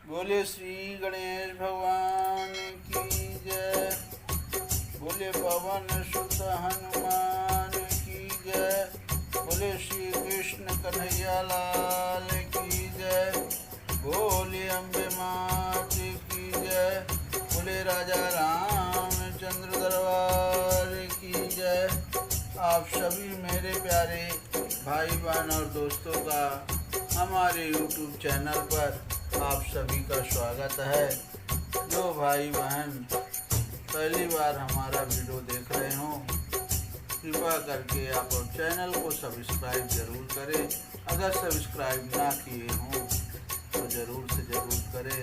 बोले श्री गणेश भगवान की जय। बोले पवन सुत हनुमान की जय। बोले श्री कृष्ण कन्हैया लाल की जय। बोले अम्बे मात की जय। बोले राजा रामचंद्र दरबार की जय। आप सभी मेरे प्यारे भाई बहन और दोस्तों का हमारे YouTube चैनल पर आप सभी का स्वागत है। जो भाई बहन पहली बार हमारा वीडियो देख रहे हो, कृपा करके आप चैनल को सब्सक्राइब जरूर करें। अगर सब्सक्राइब ना किए हों तो ज़रूर से ज़रूर करें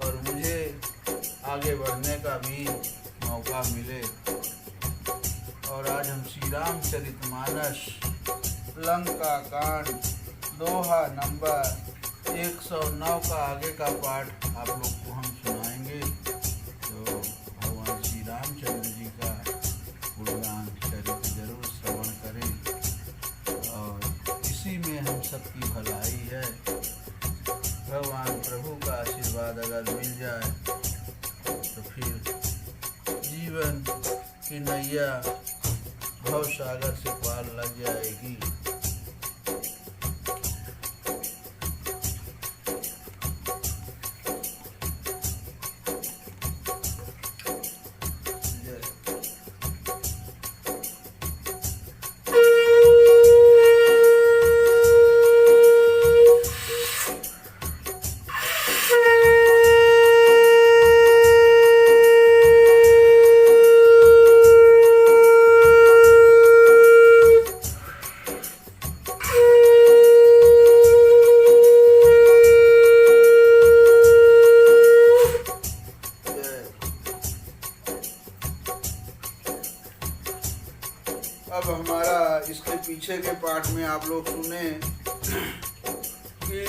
और मुझे आगे बढ़ने का भी मौका मिले। और आज हम श्री रामचरितमानस लंका कांड दोहा नंबर 109 का आगे का पाठ आप लोग को हम सुनाएंगे। तो भगवान श्री रामचंद्र जी का गुणगान चरित्र जरूर श्रवण करें और इसी में हम सबकी भलाई है। भगवान प्रभु का आशीर्वाद अगर मिल जाए तो फिर जीवन की नैया भव सागर से पार लग जाएगी। अब हमारा इसके पीछे के पाठ में आप लोग सुने कि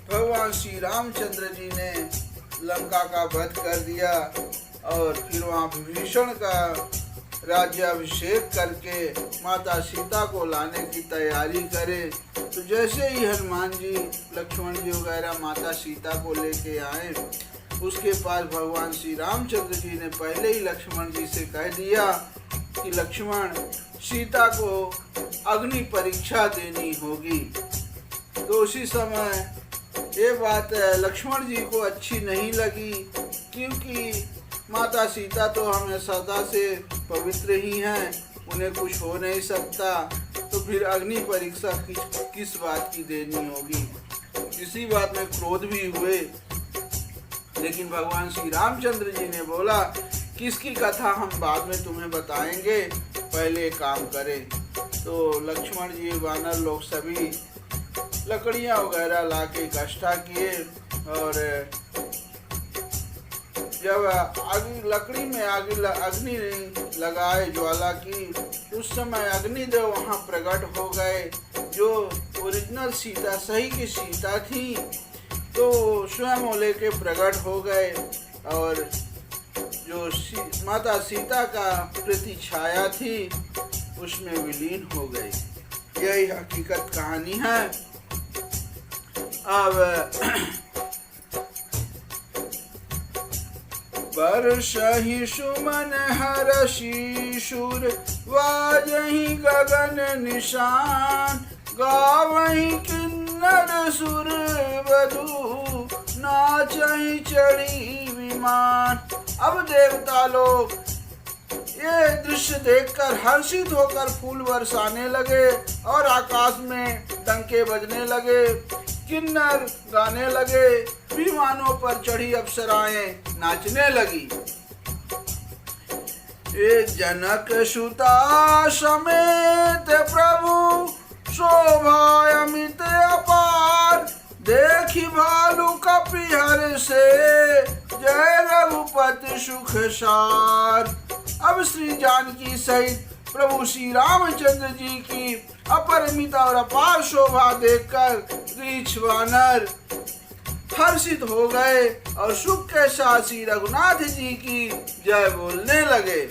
भगवान श्री रामचंद्र जी ने लंका का वध कर दिया और फिर वहाँ विभीषण का राज्याभिषेक करके माता सीता को लाने की तैयारी करे। तो जैसे ही हनुमान जी, लक्ष्मण जी वगैरह माता सीता को लेके आए, उसके पास भगवान श्री रामचंद्र जी ने पहले ही लक्ष्मण जी से कह दिया कि लक्ष्मण, सीता को अग्नि परीक्षा देनी होगी। तो उसी समय ये बात लक्ष्मण जी को अच्छी नहीं लगी, क्योंकि माता सीता तो हमें सदा से पवित्र ही हैं, उन्हें कुछ हो नहीं सकता, तो फिर अग्नि परीक्षा किस बात की देनी होगी। इसी बात में क्रोध भी हुए। लेकिन भगवान श्री रामचंद्र जी ने बोला कि इसकी कथा हम बाद में तुम्हें बताएंगे, पहले काम करें। तो लक्ष्मण जी, वानर लोग सभी लकड़ियाँ वगैरह ला के इकट्ठा किए और जब लकड़ी में अग्नि लगाए ज्वाला की, उस समय अग्निदेव वहाँ प्रकट हो गए। जो ओरिजिनल सीता, सही की सीता थी, तो स्वयं वो लेके प्रकट हो गए और जो माता सीता का प्रति छाया थी उसमें विलीन हो गई। यही हकीकत कहानी है। अब बरसहि सुमन हरषि शूर, वाजहि गगन निशान, गावहि किन्नर सुर वधु, नाचहि चढ़ी विमान। अब देवता लोग ये दृश्य देखकर हर्षित होकर फूल बरसाने लगे और आकाश में डंके बजने लगे, किन्नर गाने लगे, विमानों पर चढ़ी अप्सराएं नाचने लगी। ये जनक सुता समेत प्रभु, शोभा अमित अपार, देखी भालू कपिहर से, जय रघुपति सुख सार। अब श्री जानकी सहित प्रभु श्री रामचंद्र जी की अपरिमित और अपार शोभा देखकर रीछ वानर हर्षित हो गए और सुख के साथ श्री रघुनाथ जी की जय बोलने लगे।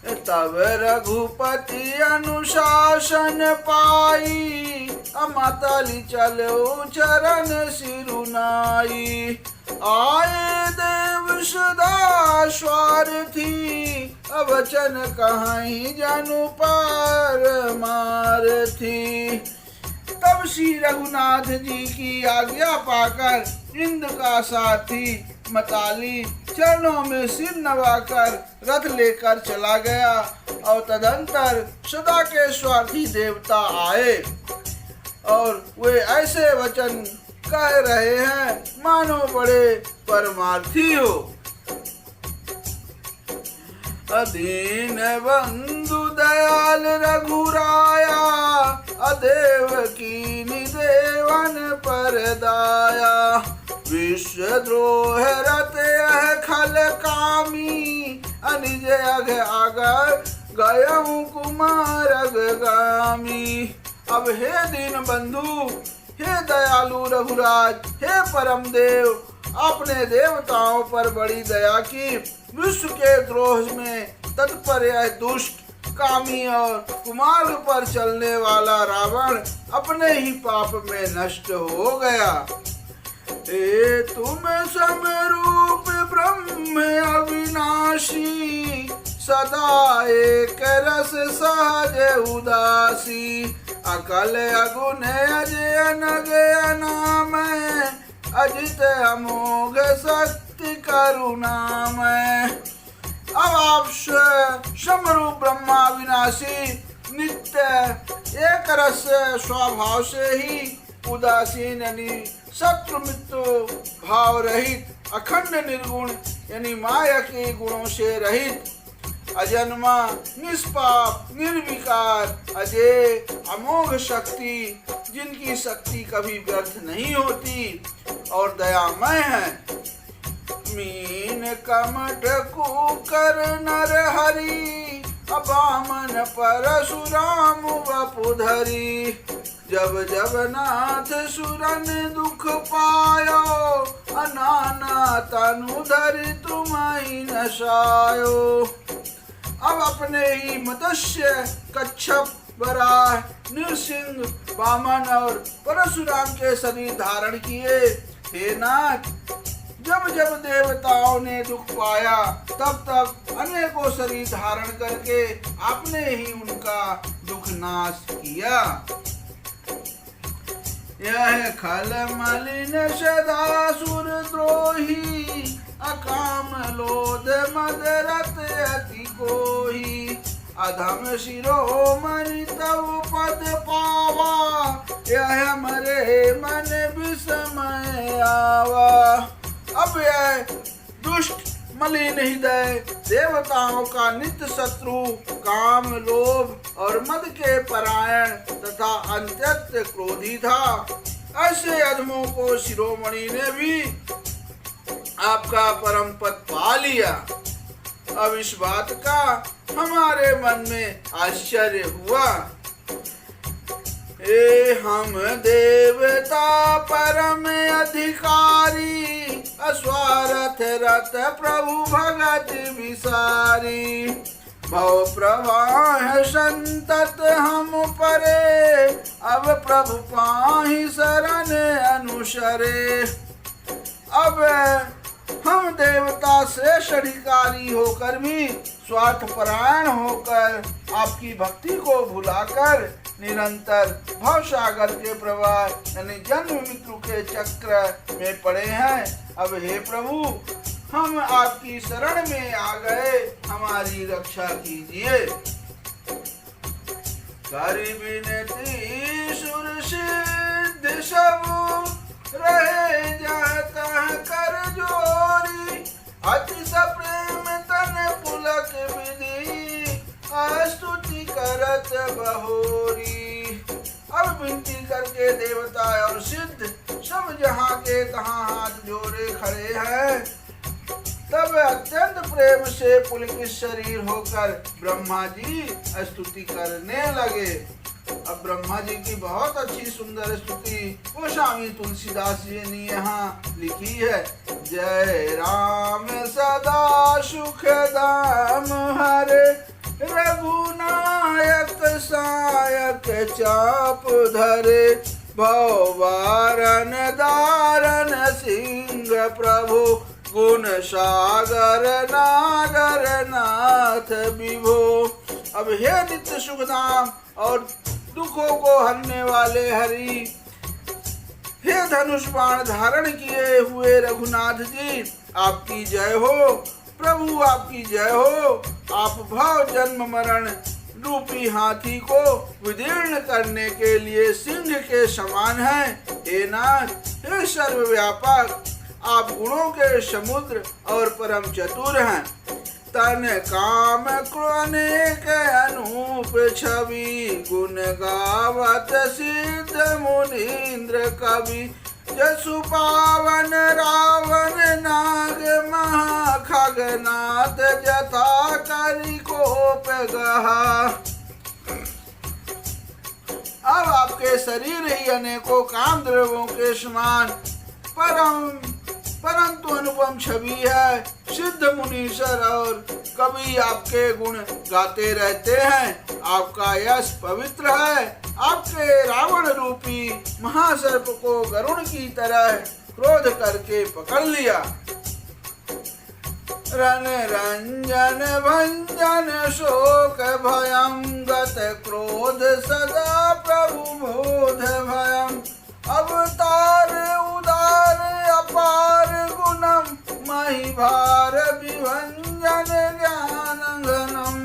तब रघुपति अनुशासन पाई, अमातली चलो चरण सिरुनाई। आए देव सदा स्वार्थी, अवचन कहीं जनु पर मारथी। तब श्री रघुनाथ जी की आज्ञा पाकर इंद्र का साथी मताली चरणों में सिर नवाकर रथ लेकर चला गया। और तदंतर सदा के स्वार्थी देवता आए और वे ऐसे वचन कह रहे हैं मानो बड़े परमार्थी हो। अधीन बंधु दयाल रघुराया, अदेव की निदेवन पर दाया। विश्वद्रोह रत यह खल कामी, अनिज अघ आगर गयऊ कुमार अगगामी। अब हे दीन बंधु, हे दयालु रघुराज, हे परम देव, अपने देवताओं पर बड़ी दया की। विश्व के द्रोह में तत्पर यह दुष्ट कामी और कुमार्ग पर चलने वाला रावण अपने ही पाप में नष्ट हो गया। ए तुम समरूप ब्रह्म अविनाशी, सदा एक रस सहज उदासी। अकल अगुण अजय नगय नाम, अजित अमोघ शक्ति करुणामय। अब आप समरूप ब्रह्मा विनाशी, नित्य एक रस स्वभाव से ही उदासीन यानी शत्रु मित्र भाव रहित, अखंड निर्गुण यानी माया के गुणों से रहित, अजन्मा निष्पाप निर्विकार अजय अमोघ शक्ति, जिनकी शक्ति कभी व्यर्थ नहीं होती और दयामय है। मीन कमठ कुकर नर हरि, अबामन परशुराम वपुधरी। जब जब नाथ सुरन दुख पायो, अनाना तनु धरि तुम्हारी नशायो। अब अपने ही मत्स्य कच्छप वराह नृसिंह वामन और परशुराम के शरीर धारण किए। हे नाथ, जब जब देवताओं ने दुख पाया तब तब अनेकों शरीर धारण करके आपने ही उनका दुख नाश किया। यह खल मलिन सदा सुर द्रोही, अकाम लोध मद रत अति कोही। अधम शिरोमणि तव पद पावा, यह मरे मन विस्मय आवा। अब यह दुष्ट मलिन हृदय देवताओं का नित्य शत्रु, काम लोभ और मद के परायण तथा अत्यंत क्रोधी था। ऐसे अधमों को शिरोमणि ने भी आपका परम पद पा लिया। अब इस बात का हमारे मन में आश्चर्य हुआ। हम देवता परम अधिकारी, अस्वार्थ रत प्रभु भगत विसारी। भव प्रवाह संतत हम परे, अब प्रभु पाहि शरण अनुसरे। अब हम देवता श्रेष्ठ अधिकारी होकर भी स्वार्थ परायण होकर आपकी भक्ति को भुलाकर निरंतर भव सागर के प्रवाह यानी जन्म मृत्यु के चक्र में पड़े हैं। अब हे प्रभु, हम आपकी शरण में आ गए, हमारी रक्षा कीजिए। करि विनती सुर सिद्ध सब, रहे जाता कर जोरी। अति प्रेम तन पुलक विधि, स्तुति करत बहोरी। अब विनती करके देवता और सिद्ध सब जहाँ के तहाँ हाथ जोड़े खड़े हैं। तब अत्यंत प्रेम से पुलकित शरीर होकर ब्रह्मा जी स्तुति करने लगे। अब ब्रह्मा जी की बहुत अच्छी सुंदर स्तुति गोस्वामी तुलसीदास जी ने यहाँ लिखी है। जय राम सदा सुख दाम हरे, रघुनायक सायक चाप धरे, भव वारन दारन सिंह प्रभु, गुण सागर नागर नाथ विभो। अब हे नित्य सुखधाम और दुखों को हरने वाले हरि, हे धनुष बाण धारण किए हुए रघुनाथ जी, आपकी जय हो। प्रभु आपकी जय हो। आप भव जन्म मरण रूपी हाथी को विदीर्ण करने के लिए सिंह के समान हैं। हे नाथ, हे सर्वव्यापक, आप गुणों के समुद्र और परम चतुर हैं। तन काम अनेक अनूप छवि, गुण गावत सिद्ध मुनीन्द्र कवि। जसु पावन रावण नाग महा, खगनाथ जथा करि कोप गहा। अब आपके शरीर ही अनेकों काम द्रव्यों के समान परंतु अनुपम छवि है। सिद्ध मुनीश्वर और कवि आपके गुण गाते रहते हैं। आपका यश पवित्र है। आपके रावण रूपी महासर्प को गरुड़ की तरह क्रोध करके पकड़ लिया। रन रंजन भंजन शोक भयं, गत क्रोध सदा प्रभु बोध भयं। अवतार उदार अपार गुणम, मही भार विभंजन ज्ञान घनम।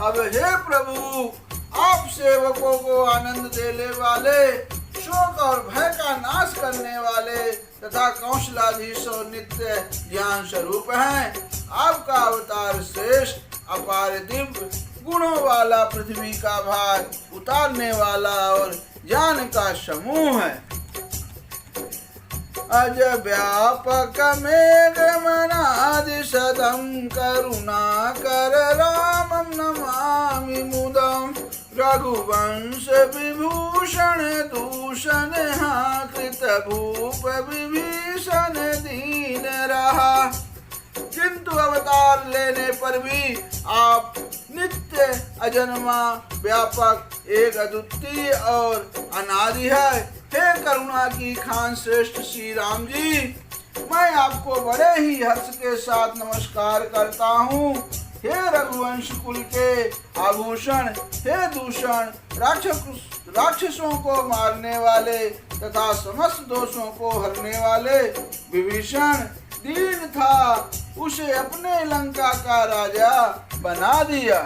अब हे प्रभु, आप सेवकों को आनंद देने वाले, शोक और भय का नाश करने वाले तथा कौशलाधीश और नित्य ज्ञान स्वरूप हैं। आपका अवतार श्रेष्ठ अपार दिव्य गुणों वाला, पृथ्वी का भार उतारने वाला और ज्ञान का समूह है। अज व्यापक मेघ मनादि सदम, करुणा कर रामं नमामि मुदम। रघुवंश विभूषण दूषण, कृत भूप विभीषण दीन रहा। किंतु अवतार लेने पर भी आप नित्य अजन्मा व्यापक एक अद्वितीय और अनादि है। हे करुणा की खान श्रेष्ठ श्री राम जी, मैं आपको बड़े ही हर्ष के साथ नमस्कार करता हूँ। हे रघुवंश कुल के आभूषण, हे दूषण, राक्षसों को मारने वाले तथा समस्त दोषों को हरने वाले विभीषण दीन था, उसे अपने लंका का राजा बना दिया।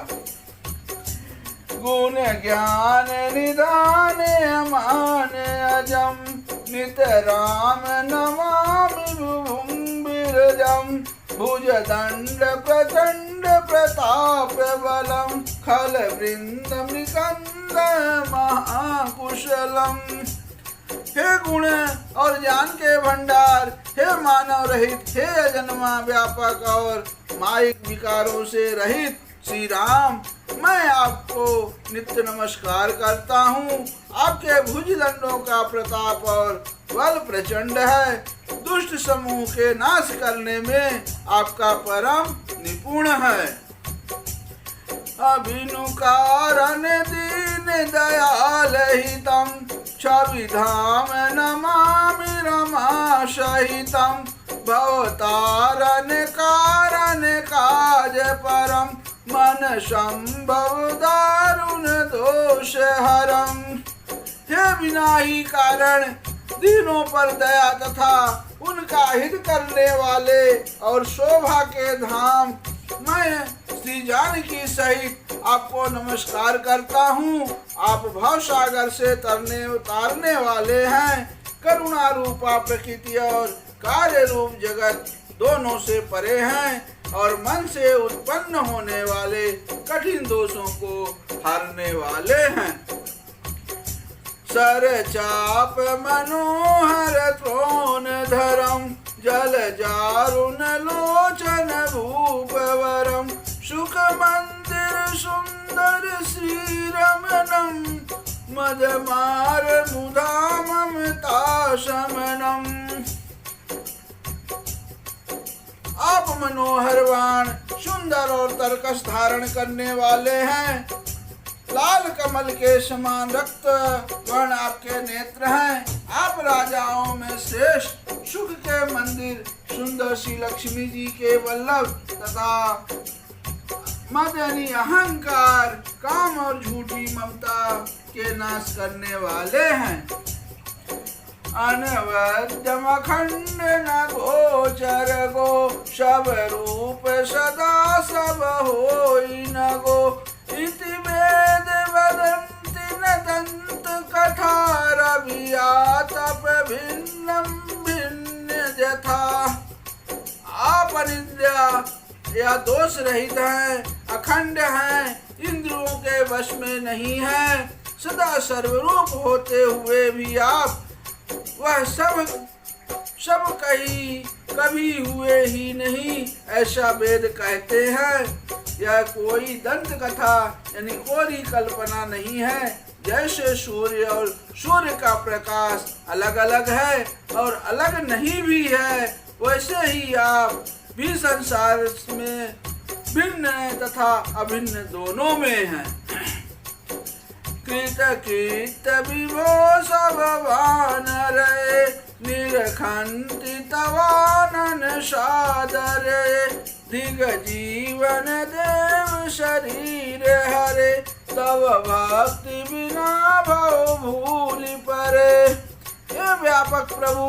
गुण ज्ञान निधान अमान अजम, नित राम नमामि विभुं बिरजम। भुज दंड प्रचंड प्रताप बलम, खल वृंद मृकंद महाकुशलम। हे गुण और ज्ञान के भंडार, हे मानव रहित, हे अजन्मा व्यापक और मायिक विकारों से रहित श्री राम, मैं आपको नित्य नमस्कार करता हूँ। आपके भुज दंडों का प्रताप और बल प्रचंड है। दुष्ट समूह के नाश करने में आपका परम निपुण है। अभिनु कारण दीन दयाल हितम, छवि धाम नमामि रमा सहितम। भवतारण कारण काज परम, मन संभव दारुण दोष हरम। हे विनाही कारण, दीनों पर दया तथा उनका हित करने वाले और शोभा के धाम, मैं श्री जानकी सहित आपको नमस्कार करता हूँ। आप भवसागर से उतारने वाले हैं। करुणा रूपा प्रकृति और कार्य रूप जगत दोनों से परे हैं और मन से उत्पन्न होने वाले कठिन दोषों को हरने वाले हैं। सर चाप मनोहर त्रोण धरम, जल जारुण लोचन भूप वरम। सुख मंदिर सुंदर श्री रमणम, मदमार मुधा ममता शमनम। आप मनोहरवान सुंदर और तरकस धारण करने वाले हैं। लाल कमल के समान रक्त वर्ण आपके नेत्र हैं। आप राजाओं में श्रेष्ठ, सुख के मंदिर, सुंदर सी लक्ष्मी जी के वल्लभ तथा मद यानी अहंकार, काम और झूठी ममता के नाश करने वाले हैं। अनवद्यम अखंड न गोचर गो, सब रूप सदा सब होई न गो। इति वेद वदन्ति न दंत कथा, रवियातप भिन्नम भिन्न यथा। आप अनिंद्य या दोष रहित हैं, अखंड हैं, इंद्रियों के वश में नहीं है, सदा सर्वरूप होते हुए भी आप वह सब कभी हुए ही नहीं, ऐसा वेद कहते हैं। यह कोई दंत कथा यानी कोरी कल्पना नहीं है। जैसे सूर्य और सूर्य का प्रकाश अलग अलग है और अलग नहीं भी है, वैसे ही आप भी संसार में भिन्न तथा अभिन्न दोनों में हैं। कृत कीर्त विभो सब वानरे, निरखंति तवानन सादरे। दिग जीवन देव शरीर हरे, तव भक्ति बिना भव भूल परे। ये व्यापक प्रभु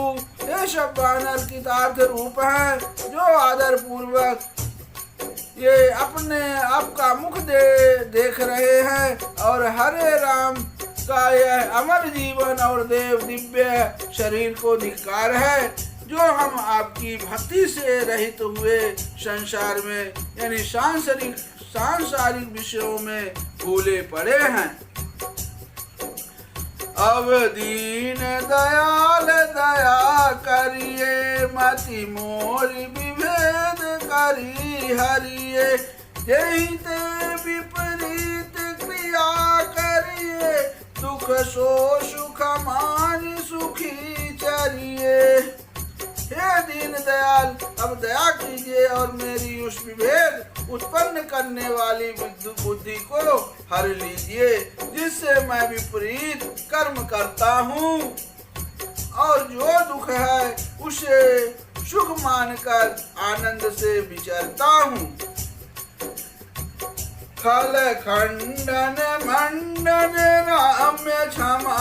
ये सब वानर कृतार्थ रूप है, जो आदर पूर्वक ये अपने आपका मुख देख रहे हैं और हरे राम का यह अमर जीवन और देव दिव्य शरीर को धिक्कार है, जो हम आपकी भक्ति से रहित हुए संसार में यानी सांसारिक विषयों में भूले पड़े हैं। अब दीन दयाल दया करिए, मति मोरी विभेद करी हरिये। जहि ते विपरीत क्रिया करिए, दुख सो सुख मान सुखी चरिए। हे दीन दयाल, अब दया कीजिए और मेरी उस विभेद उत्पन्न करने वाली बुद्धि को हर लीजिए, जिससे मैं विपरीत कर्म करता हूँ और जो दुख है उसे सुख मानकर आनंद से विचरता हूँ। खल खंडन मंडन राम्य क्षमा,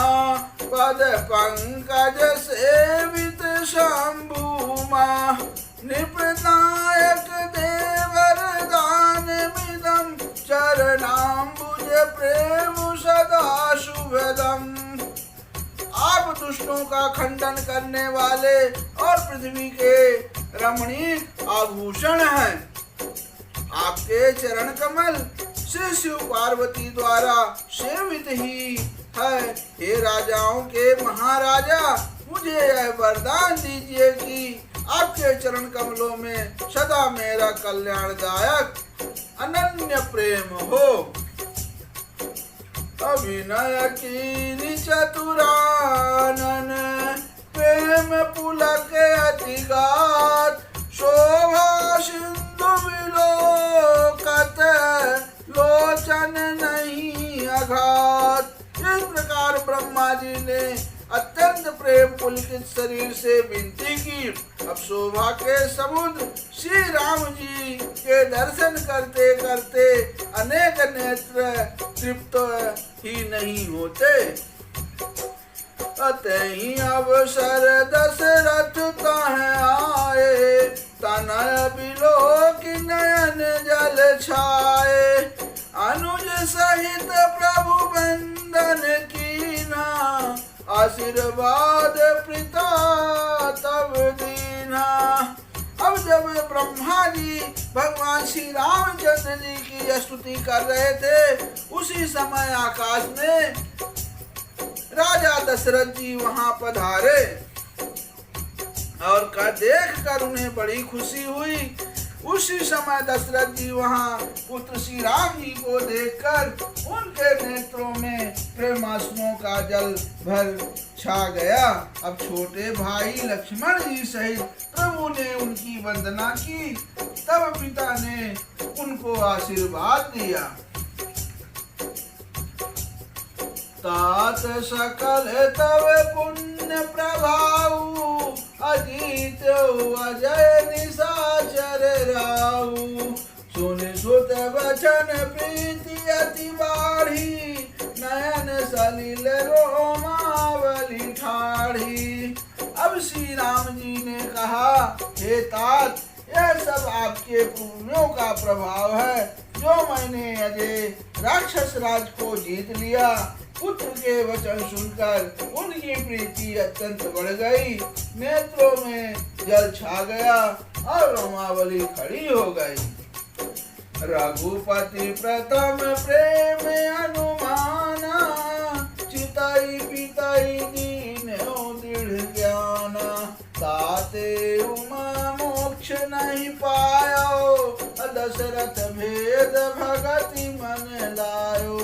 पद पंकज सेवित शंभुमा। निपनायक देवर दान मिदम, चरणाम्बुज प्रेम सदा शुभदम। आप दुष्टों का खंडन करने वाले और पृथ्वी के रमणीक आभूषण हैं। आपके चरण कमल श्री शिव पार्वती द्वारा सेवित ही है। हे राजाओं के महाराजा, मुझे यह वरदान दीजिए कि आपके चरण कमलों में सदा मेरा कल्याणदायक अनन्य प्रेम हो। अभिनय कीनि चतुरानन, प्रेम पुलक अतिगात। शोभा सिंधु विलोकत, लोचन नहीं अघात। इस प्रकार ब्रह्मा जी ने अत्यंत प्रेम पुलकित शरीर से विनती की। अब शोभा के समुद्र श्री राम जी के दर्शन करते करते अनेक नेत्र तृप्त ही नहीं होते। अतहि अवसर दशरथ ताहे आए, तनय बिलोक नयन जल छाए। अनुज सहित प्रभु बंदन कीना, आशीर्वाद पिता तब दीना। अब जब ब्रह्मा जी भगवान श्री रामचंद्र जी की स्तुति कर रहे थे, उसी समय आकाश में राजा दशरथ जी वहां पधारे और देख कर उन्हें बड़ी खुशी हुई। उसी समय दशरथ जी वहां पुत्र श्री राम जी को देखकर उनके नेत्रों में प्रेमाश्रुओं का जल भर छा गया। अब छोटे भाई लक्ष्मण जी सहित प्रभु ने उनकी वंदना की तब पिता ने उनको आशीर्वाद दिया। तात सकल तव पुण्य प्रभाऊ, अजीत अजय निशाचर राऊ। सुन सुत वचन प्रीति अति बाढ़ी, नयन सलिल रोमावली ठाढ़ी। अब श्री राम जी ने कहा, हे तात, यह सब आपके पुण्यों का प्रभाव है, जो मैंने अजय राक्षस राज को जीत लिया। पुत्र के वचन सुनकर उनकी प्रीति अत्यंत बढ़ गई, नेत्रों में जल छा गया और रोमावली खड़ी हो गई। रघुपति प्रथम प्रेम अनुमाना, चिताई पिताई दीन्यो दृढ़ ज्ञाना। ताते उमा मोक्ष नहीं पायो, दशरथ भेद भगति मन लायो।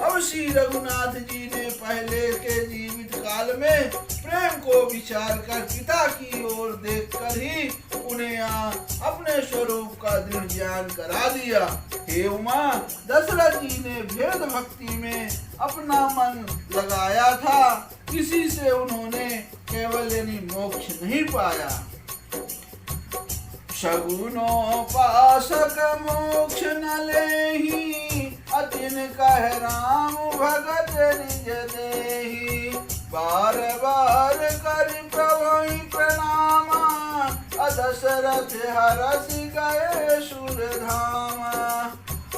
अब श्री रघुनाथ जी ने पहले के जीवित काल में प्रेम को विचार कर पिता की ओर देखकर ही उन्हें अपने स्वरूप का दृढ़ ज्ञान करा दिया। हे उमा, दशरथ जी ने भेद भक्ति में अपना मन लगाया था, इसी से उन्होंने केवल यानी मोक्ष नहीं पाया। शगुनोपासक मोक्ष न लेहि, अतिन कह राम भगत निज देहि। बार बार करि प्रभु प्रणामा, दशरथ हरसि गए सुर धामा।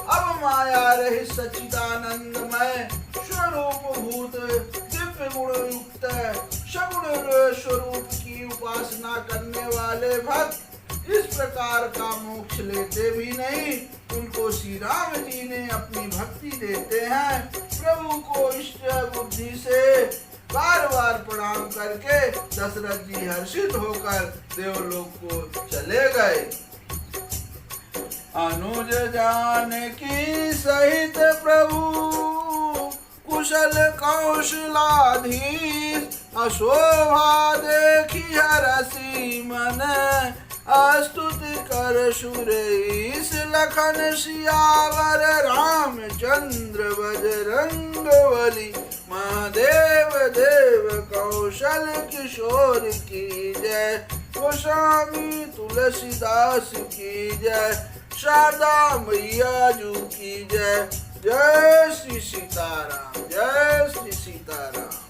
अब माया रहित सच्चिदानंदमय स्वरूप भूत दिव्य गुण युक्त सगुण स्वरूप की उपासना करने वाले भक्त इस प्रकार का मोक्ष लेते भी नहीं, उनको श्री राम जी ने अपनी भक्ति देते हैं। प्रभु को इष्ट बुद्धि से बार बार प्रणाम करके दशरथ जी हर्षित होकर देवलोक को चले गए। अनुज जानकी सहित प्रभु, कुशल कौशलाधीश। अशोभा देखी हरसी मन, स्तुति कर सुरेश। लखन सियावर रामचंद्र बजरंग बली। महादेव देव कौशल किशोर की जय। गोस्वामी तुलसीदास की जय। शारदा मैया जू की जय। जय श्री सीताराम, जय श्री सीताराम।